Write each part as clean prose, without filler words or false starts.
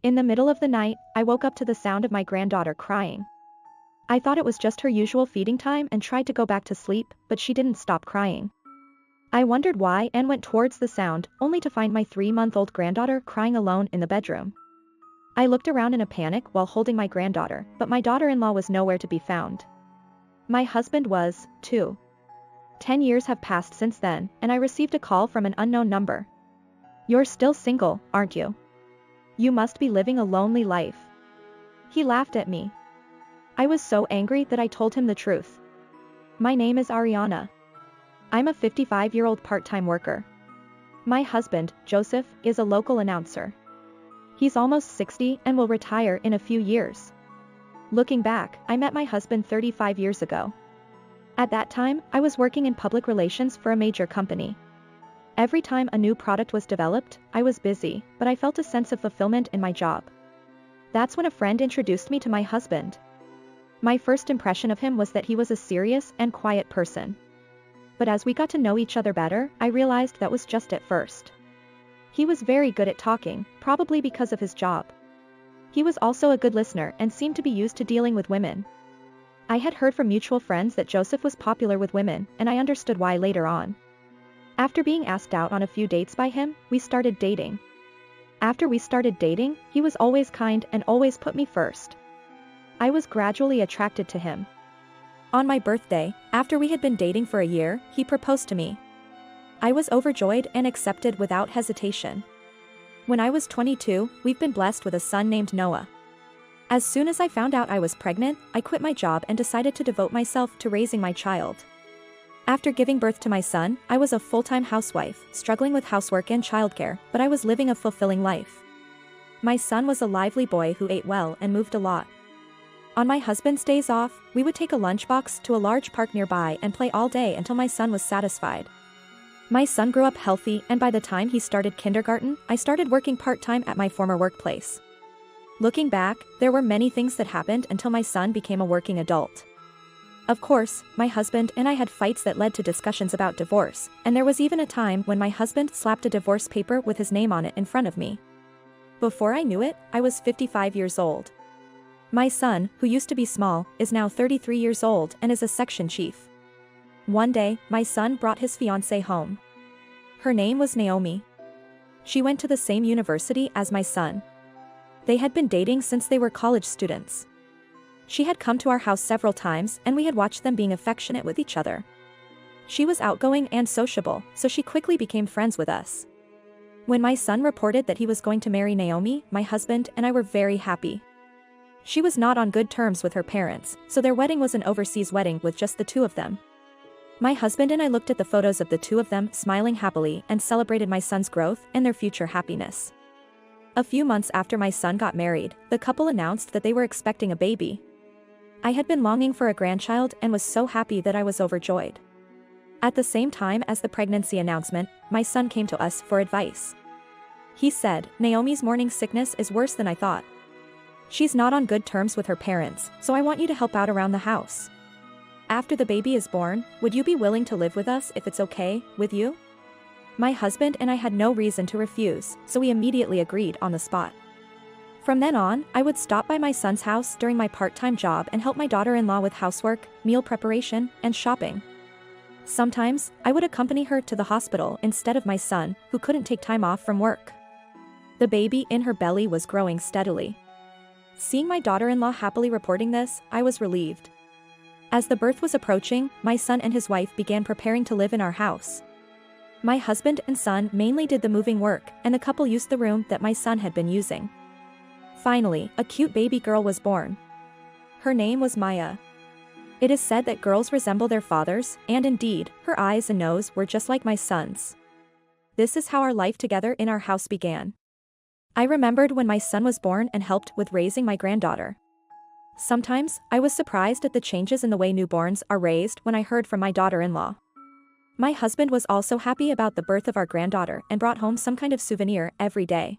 In the middle of the night, I woke up to the sound of my granddaughter crying. I thought it was just her usual feeding time and tried to go back to sleep, but she didn't stop crying. I wondered why and went towards the sound, only to find my 3-month-old granddaughter crying alone in the bedroom. I looked around in a panic while holding my granddaughter, but my daughter-in-law was nowhere to be found. My husband was, too. 10 years have passed since then, and I received a call from an unknown number. "You're still single, aren't you? You must be living a lonely life." He laughed at me. I was so angry that I told him the truth. "My name is Ariana. I'm a 55-year-old part-time worker. My husband, Joseph, is a local announcer. He's almost 60 and will retire in a few years." Looking back, I met my husband 35 years ago. At that time, I was working in public relations for a major company. Every time a new product was developed, I was busy, but I felt a sense of fulfillment in my job. That's when a friend introduced me to my husband. My first impression of him was that he was a serious and quiet person. But as we got to know each other better, I realized that was just at first. He was very good at talking, probably because of his job. He was also a good listener and seemed to be used to dealing with women. I had heard from mutual friends that Joseph was popular with women, and I understood why later on. After being asked out on a few dates by him, we started dating. After we started dating, he was always kind and always put me first. I was gradually attracted to him. On my birthday, after we had been dating for a year, he proposed to me. I was overjoyed and accepted without hesitation. When I was 22, we've been blessed with a son named Noah. As soon as I found out I was pregnant, I quit my job and decided to devote myself to raising my child. After giving birth to my son, I was a full-time housewife, struggling with housework and childcare, but I was living a fulfilling life. My son was a lively boy who ate well and moved a lot. On my husband's days off, we would take a lunchbox to a large park nearby and play all day until my son was satisfied. My son grew up healthy, and by the time he started kindergarten, I started working part-time at my former workplace. Looking back, there were many things that happened until my son became a working adult. Of course, my husband and I had fights that led to discussions about divorce, and there was even a time when my husband slapped a divorce paper with his name on it in front of me. Before I knew it, I was 55 years old. My son, who used to be small, is now 33 years old and is a section chief. One day, my son brought his fiancée home. Her name was Naomi. She went to the same university as my son. They had been dating since they were college students. She had come to our house several times and we had watched them being affectionate with each other. She was outgoing and sociable, so she quickly became friends with us. When my son reported that he was going to marry Naomi, my husband and I were very happy. She was not on good terms with her parents, so their wedding was an overseas wedding with just the two of them. My husband and I looked at the photos of the two of them smiling happily and celebrated my son's growth and their future happiness. A few months after my son got married, the couple announced that they were expecting a baby. I had been longing for a grandchild and was so happy that I was overjoyed. At the same time as the pregnancy announcement, my son came to us for advice. He said, "Naomi's morning sickness is worse than I thought. She's not on good terms with her parents, so I want you to help out around the house. After the baby is born, would you be willing to live with us if it's okay with you?" My husband and I had no reason to refuse, so we immediately agreed on the spot. From then on, I would stop by my son's house during my part-time job and help my daughter-in-law with housework, meal preparation, and shopping. Sometimes, I would accompany her to the hospital instead of my son, who couldn't take time off from work. The baby in her belly was growing steadily. Seeing my daughter-in-law happily reporting this, I was relieved. As the birth was approaching, my son and his wife began preparing to live in our house. My husband and son mainly did the moving work, and the couple used the room that my son had been using. Finally, a cute baby girl was born. Her name was Maya. It is said that girls resemble their fathers, and indeed, her eyes and nose were just like my son's. This is how our life together in our house began. I remembered when my son was born and helped with raising my granddaughter. Sometimes, I was surprised at the changes in the way newborns are raised when I heard from my daughter-in-law. My husband was also happy about the birth of our granddaughter and brought home some kind of souvenir every day.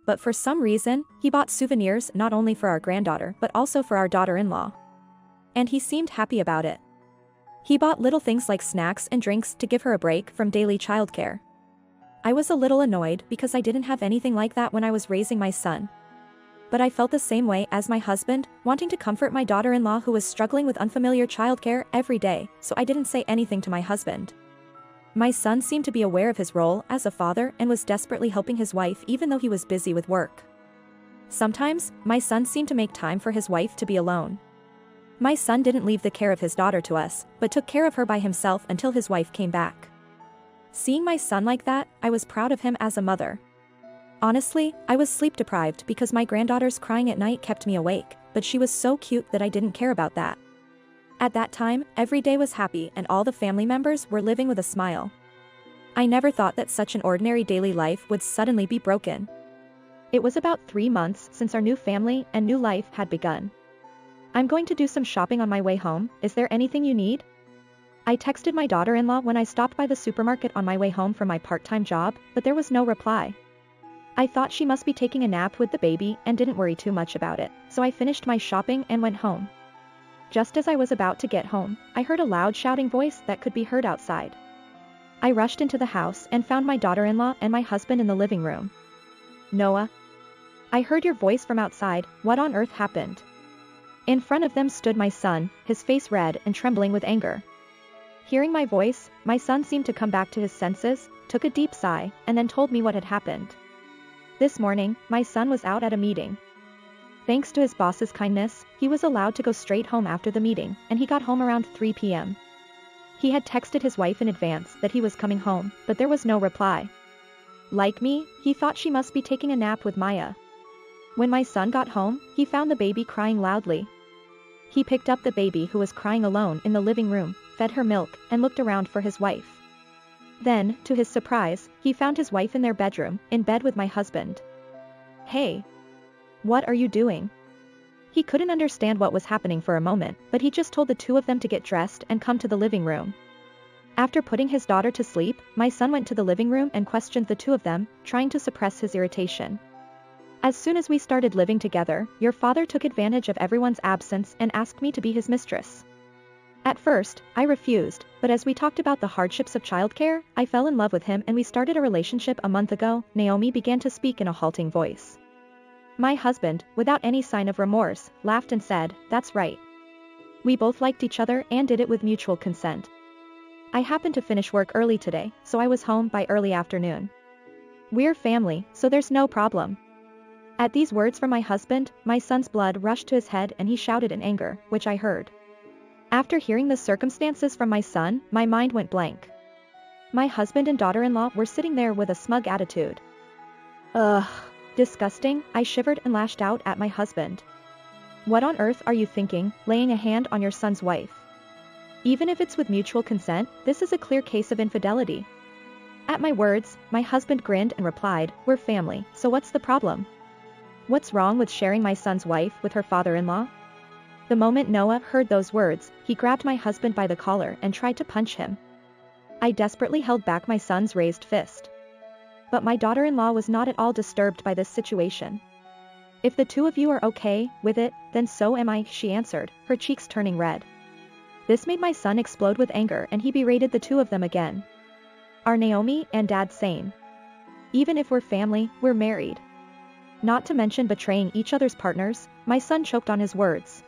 But for some reason, he bought souvenirs not only for our granddaughter but also for our daughter-in-law. And he seemed happy about it. He bought little things like snacks and drinks to give her a break from daily childcare. I was a little annoyed because I didn't have anything like that when I was raising my son. but I felt the same way as my husband, wanting to comfort my daughter-in-law who was struggling with unfamiliar childcare every day, so I didn't say anything to my husband. My son seemed to be aware of his role as a father and was desperately helping his wife even though he was busy with work. Sometimes, my son seemed to make time for his wife to be alone. My son didn't leave the care of his daughter to us, but took care of her by himself until his wife came back. Seeing my son like that, I was proud of him as a mother. Honestly, I was sleep deprived because my granddaughter's crying at night kept me awake, but she was so cute that I didn't care about that. At that time, every day was happy and all the family members were living with a smile. I never thought that such an ordinary daily life would suddenly be broken. It was about 3 months since our new family and new life had begun. I'm going to do some shopping on my way home, is there anything you need? I texted my daughter-in-law when I stopped by the supermarket on my way home from my part-time job, but there was no reply. I thought she must be taking a nap with the baby and didn't worry too much about it, so I finished my shopping and went home. Just as I was about to get home, I heard a loud shouting voice that could be heard outside. I rushed into the house and found my daughter-in-law and my husband in the living room. Noah. I heard your voice from outside, what on earth happened? In front of them stood my son, his face red and trembling with anger. Hearing my voice, my son seemed to come back to his senses, took a deep sigh, and then told me what had happened. This morning, my son was out at a meeting. Thanks to his boss's kindness, he was allowed to go straight home after the meeting, and he got home around 3 p.m. He had texted his wife in advance that he was coming home, but there was no reply. Like me, he thought she must be taking a nap with Maya. When my son got home, he found the baby crying loudly. He picked up the baby who was crying alone in the living room, fed her milk, and looked around for his wife. Then, to his surprise, he found his wife in their bedroom, in bed with my husband. Hey! What are you doing? He couldn't understand what was happening for a moment, but he just told the two of them to get dressed and come to the living room. After putting his daughter to sleep, my son went to the living room and questioned the two of them, trying to suppress his irritation. As soon as we started living together, your father took advantage of everyone's absence and asked me to be his mistress. At first, I refused, but as we talked about the hardships of childcare, I fell in love with him and we started a relationship a month ago. Naomi began to speak in a halting voice. My husband, without any sign of remorse, laughed and said, "That's right. We both liked each other and did it with mutual consent. I happened to finish work early today, so I was home by early afternoon. We're family, so there's no problem." At these words from my husband, my son's blood rushed to his head and he shouted in anger, which I heard. After hearing the circumstances from my son, my mind went blank. My husband and daughter-in-law were sitting there with a smug attitude. Ugh. Disgusting, I shivered and lashed out at my husband. What on earth are you thinking, laying a hand on your son's wife? Even if it's with mutual consent, this is a clear case of infidelity. At my words, my husband grinned and replied, "We're family, so what's the problem? What's wrong with sharing my son's wife with her father-in-law?" The moment Noah heard those words, he grabbed my husband by the collar and tried to punch him. I desperately held back my son's raised fist. But my daughter-in-law was not at all disturbed by this situation. "If the two of you are okay with it, then so am I," she answered, her cheeks turning red. This made my son explode with anger and he berated the two of them again. "Are Naomi and Dad sane? Even if we're family, we're married. Not to mention betraying each other's partners," my son choked on his words.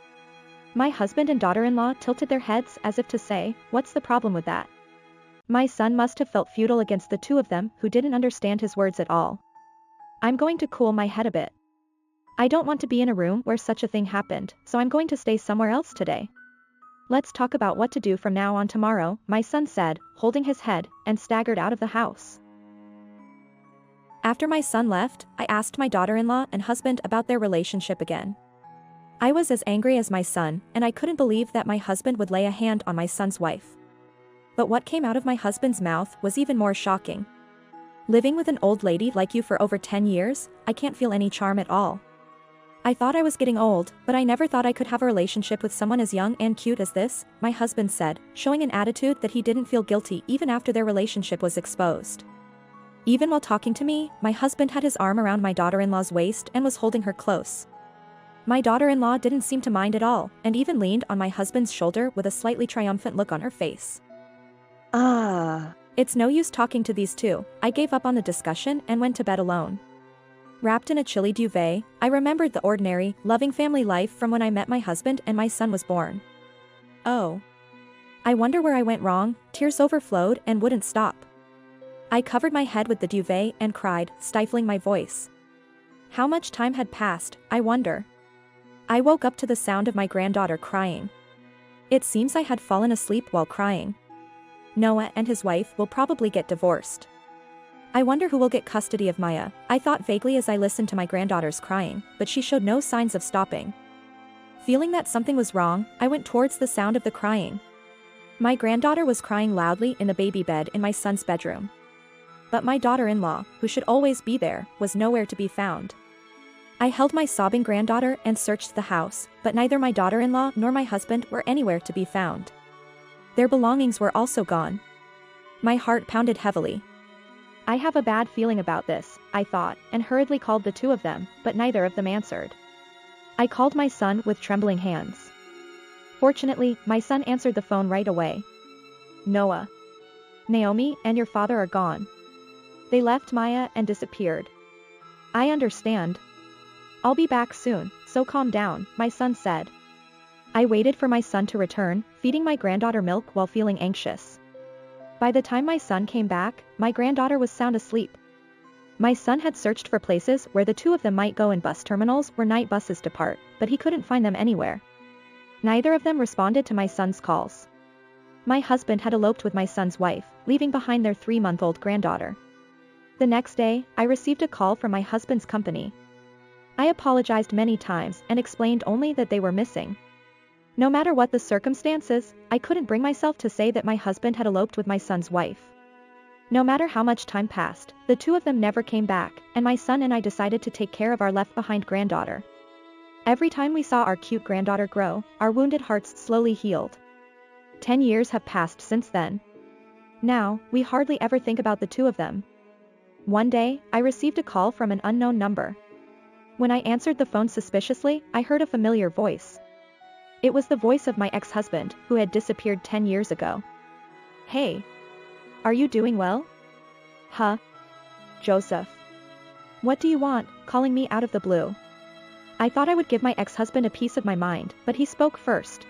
My husband and daughter-in-law tilted their heads as if to say, "What's the problem with that?" My son must have felt futile against the two of them who didn't understand his words at all. I'm going to cool my head a bit. I don't want to be in a room where such a thing happened, so I'm going to stay somewhere else today. Let's talk about what to do from now on tomorrow, my son said, holding his head, and staggered out of the house. After my son left, I asked my daughter-in-law and husband about their relationship again. I was as angry as my son, and I couldn't believe that my husband would lay a hand on my son's wife. But what came out of my husband's mouth was even more shocking. "Living with an old lady like you for over 10 years, I can't feel any charm at all. I thought I was getting old, but I never thought I could have a relationship with someone as young and cute as this," my husband said, showing an attitude that he didn't feel guilty even after their relationship was exposed. Even while talking to me, my husband had his arm around my daughter-in-law's waist and was holding her close. My daughter-in-law didn't seem to mind at all, and even leaned on my husband's shoulder with a slightly triumphant look on her face. It's no use talking to these two. I gave up on the discussion and went to bed alone. Wrapped in a chilly duvet, I remembered the ordinary, loving family life from when I met my husband and my son was born. Oh. I wonder where I went wrong. Tears overflowed and wouldn't stop. I covered my head with the duvet and cried, stifling my voice. How much time had passed, I wonder. I woke up to the sound of my granddaughter crying. It seems I had fallen asleep while crying. Noah and his wife will probably get divorced. I wonder who will get custody of Maya, I thought vaguely as I listened to my granddaughter's crying, but she showed no signs of stopping. Feeling that something was wrong, I went towards the sound of the crying. My granddaughter was crying loudly in the baby bed in my son's bedroom. But my daughter-in-law, who should always be there, was nowhere to be found. I held my sobbing granddaughter and searched the house, but neither my daughter-in-law nor my husband were anywhere to be found. Their belongings were also gone. My heart pounded heavily. I have a bad feeling about this, I thought, and hurriedly called the two of them, but neither of them answered. I called my son with trembling hands. Fortunately, my son answered the phone right away. Noah. Naomi and your father are gone. They left Maya and disappeared. I understand. I'll be back soon, so calm down, my son said. I waited for my son to return, feeding my granddaughter milk while feeling anxious. By the time my son came back, my granddaughter was sound asleep. My son had searched for places where the two of them might go in bus terminals where night buses depart, but he couldn't find them anywhere. Neither of them responded to my son's calls. My husband had eloped with my son's wife, leaving behind their 3-month-old granddaughter. The next day, I received a call from my husband's company. I apologized many times and explained only that they were missing. No matter what the circumstances, I couldn't bring myself to say that my husband had eloped with my son's wife. No matter how much time passed, the two of them never came back, and my son and I decided to take care of our left-behind granddaughter. Every time we saw our cute granddaughter grow, our wounded hearts slowly healed. 10 years have passed since then. Now, we hardly ever think about the two of them. One day, I received a call from an unknown number. When I answered the phone suspiciously, I heard a familiar voice. It was the voice of my ex-husband, who had disappeared 10 years ago. Hey. Are you doing well? Huh? Joseph. What do you want, calling me out of the blue? I thought I would give my ex-husband a piece of my mind, but he spoke first.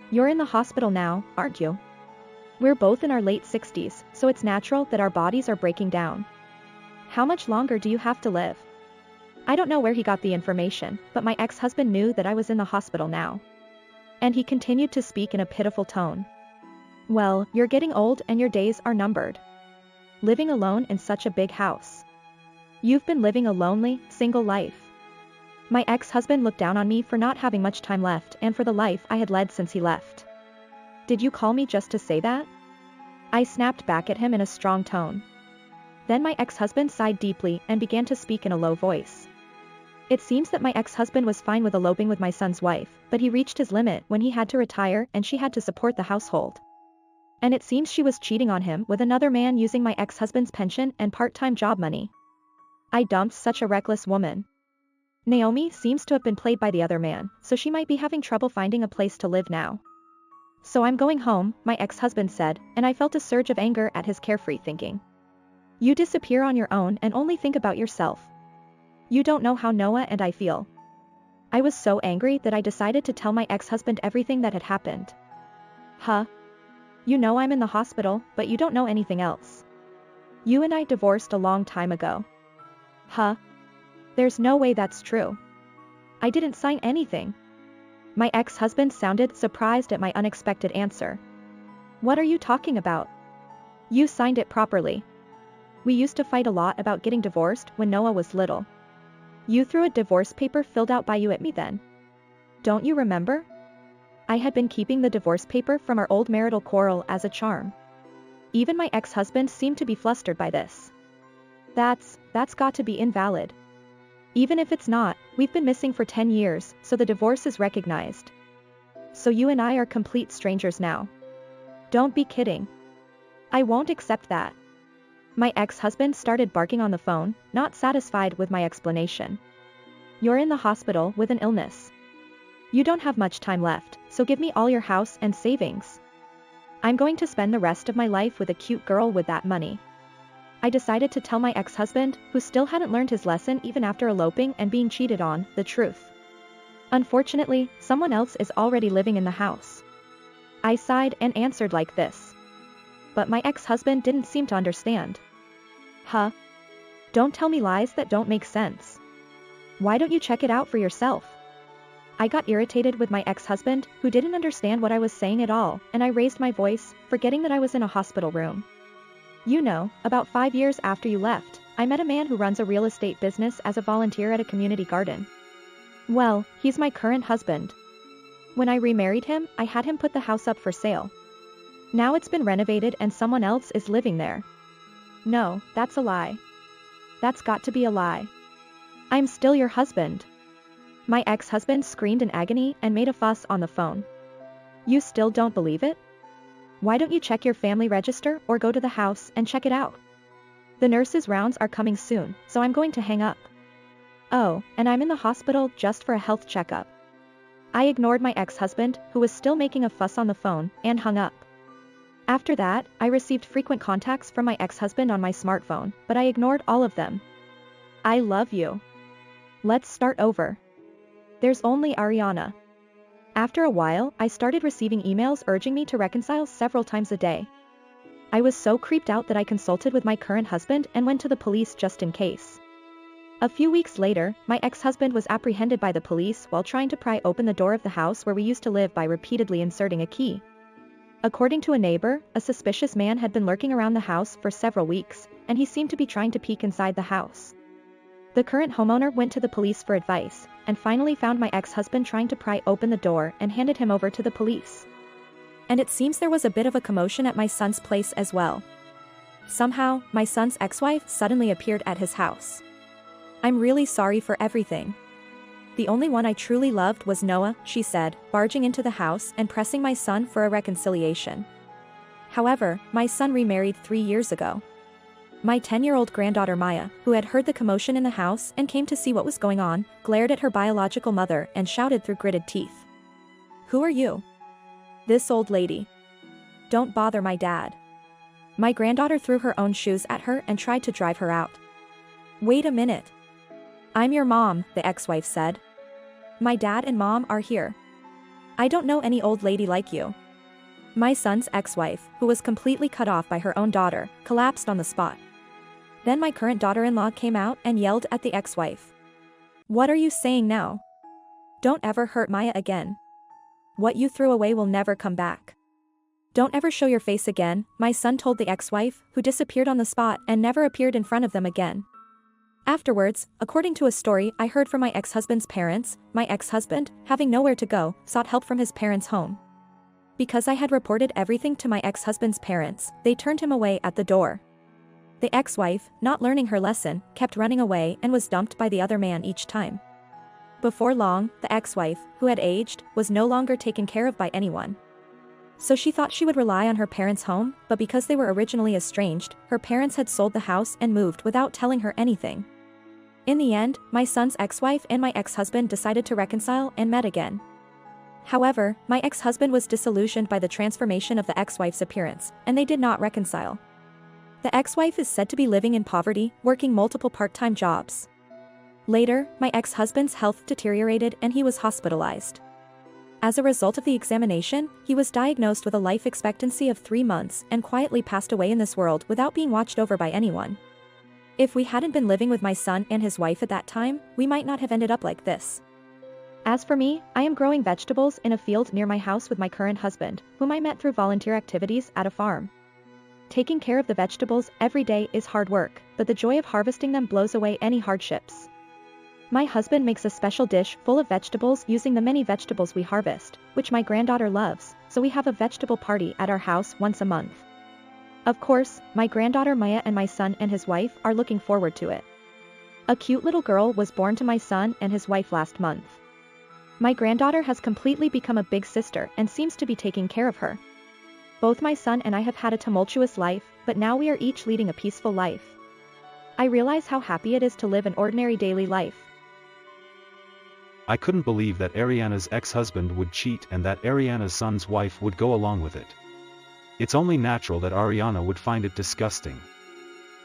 You're in the hospital now, aren't you? We're both in our late 60s, so it's natural that our bodies are breaking down. How much longer do you have to live? I don't know where he got the information, but my ex-husband knew that I was in the hospital now. And he continued to speak in a pitiful tone. Well, you're getting old and your days are numbered. Living alone in such a big house. You've been living a lonely, single life. My ex-husband looked down on me for not having much time left and for the life I had led since he left. Did you call me just to say that? I snapped back at him in a strong tone. Then my ex-husband sighed deeply and began to speak in a low voice. It seems that my ex-husband was fine with eloping with my son's wife, but he reached his limit when he had to retire and she had to support the household. And it seems she was cheating on him with another man using my ex-husband's pension and part-time job money. I dumped such a reckless woman. Naomi seems to have been played by the other man, so she might be having trouble finding a place to live now. So I'm going home, my ex-husband said, and I felt a surge of anger at his carefree thinking. You disappear on your own and only think about yourself. You don't know how Noah and I feel. I was so angry that I decided to tell my ex-husband everything that had happened. Huh? You know I'm in the hospital, but you don't know anything else. You and I divorced a long time ago. Huh? There's no way that's true. I didn't sign anything. My ex-husband sounded surprised at my unexpected answer. What are you talking about? You signed it properly. We used to fight a lot about getting divorced when Noah was little. You threw a divorce paper filled out by you at me then. Don't you remember? I had been keeping the divorce paper from our old marital quarrel as a charm. Even my ex-husband seemed to be flustered by this. That's got to be invalid. Even if it's not, we've been missing for 10 years, so the divorce is recognized. So you and I are complete strangers now. Don't be kidding. I won't accept that. My ex-husband started barking on the phone, not satisfied with my explanation. You're in the hospital with an illness. You don't have much time left, so give me all your house and savings. I'm going to spend the rest of my life with a cute girl with that money. I decided to tell my ex-husband, who still hadn't learned his lesson even after eloping and being cheated on, the truth. Unfortunately, someone else is already living in the house. I sighed and answered like this. But my ex-husband didn't seem to understand. Huh? Don't tell me lies that don't make sense. Why don't you check it out for yourself? I got irritated with my ex-husband, who didn't understand what I was saying at all, and I raised my voice, forgetting that I was in a hospital room. You know, about 5 years after you left, I met a man who runs a real estate business as a volunteer at a community garden. Well, he's my current husband. When I remarried him, I had him put the house up for sale. Now it's been renovated and someone else is living there. No, that's a lie. That's got to be a lie. I'm still your husband. My ex-husband screamed in agony and made a fuss on the phone. You still don't believe it? Why don't you check your family register or go to the house and check it out? The nurse's rounds are coming soon, so I'm going to hang up. Oh, and I'm in the hospital just for a health checkup. I ignored my ex-husband, who was still making a fuss on the phone, and hung up. After that, I received frequent contacts from my ex-husband on my smartphone, but I ignored all of them. I love you. Let's start over. There's only Ariana. After a while, I started receiving emails urging me to reconcile several times a day. I was so creeped out that I consulted with my current husband and went to the police just in case. A few weeks later, my ex-husband was apprehended by the police while trying to pry open the door of the house where we used to live by repeatedly inserting a key. According to a neighbor, a suspicious man had been lurking around the house for several weeks, and he seemed to be trying to peek inside the house. The current homeowner went to the police for advice, and finally found my ex-husband trying to pry open the door and handed him over to the police. And it seems there was a bit of a commotion at my son's place as well. Somehow, my son's ex-wife suddenly appeared at his house. I'm really sorry for everything. The only one I truly loved was Noah, she said, barging into the house and pressing my son for a reconciliation. However, my son remarried 3 years ago. My 10-year-old granddaughter Maya, who had heard the commotion in the house and came to see what was going on, glared at her biological mother and shouted through gritted teeth. Who are you? This old lady. Don't bother my dad. My granddaughter threw her own shoes at her and tried to drive her out. Wait a minute. I'm your mom, the ex-wife said. My dad and mom are here. I don't know any old lady like you. My son's ex-wife, who was completely cut off by her own daughter, collapsed on the spot. Then my current daughter-in-law came out and yelled at the ex-wife. What are you saying now? Don't ever hurt Maya again. What you threw away will never come back. Don't ever show your face again, my son told the ex-wife, who disappeared on the spot and never appeared in front of them again. Afterwards, according to a story I heard from my ex-husband's parents, my ex-husband, having nowhere to go, sought help from his parents' home. Because I had reported everything to my ex-husband's parents, they turned him away at the door. The ex-wife, not learning her lesson, kept running away and was dumped by the other man each time. Before long, the ex-wife, who had aged, was no longer taken care of by anyone. So she thought she would rely on her parents' home, but because they were originally estranged, her parents had sold the house and moved without telling her anything. In the end, my son's ex-wife and my ex-husband decided to reconcile and met again. However, my ex-husband was disillusioned by the transformation of the ex-wife's appearance, and they did not reconcile. The ex-wife is said to be living in poverty, working multiple part-time jobs. Later, my ex-husband's health deteriorated and he was hospitalized. As a result of the examination, he was diagnosed with a life expectancy of 3 months and quietly passed away in this world without being watched over by anyone. If we hadn't been living with my son and his wife at that time, we might not have ended up like this. As for me, I am growing vegetables in a field near my house with my current husband, whom I met through volunteer activities at a farm. Taking care of the vegetables every day is hard work, but the joy of harvesting them blows away any hardships. My husband makes a special dish full of vegetables using the many vegetables we harvest, which my granddaughter loves, so we have a vegetable party at our house once a month. Of course, my granddaughter Maya and my son and his wife are looking forward to it. A cute little girl was born to my son and his wife last month. My granddaughter has completely become a big sister and seems to be taking care of her. Both my son and I have had a tumultuous life, but now we are each leading a peaceful life. I realize how happy it is to live an ordinary daily life. I couldn't believe that Ariana's ex-husband would cheat and that Ariana's son's wife would go along with it. It's only natural that Ariana would find it disgusting.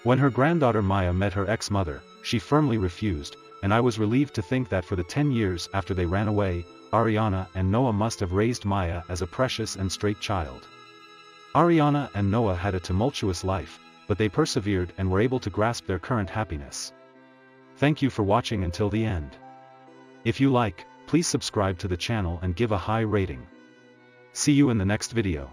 When her granddaughter Maya met her ex-mother, she firmly refused, and I was relieved to think that for the 10 years after they ran away, Ariana and Noah must have raised Maya as a precious and straight child. Ariana and Noah had a tumultuous life, but they persevered and were able to grasp their current happiness. Thank you for watching until the end. If you like, please subscribe to the channel and give a high rating. See you in the next video.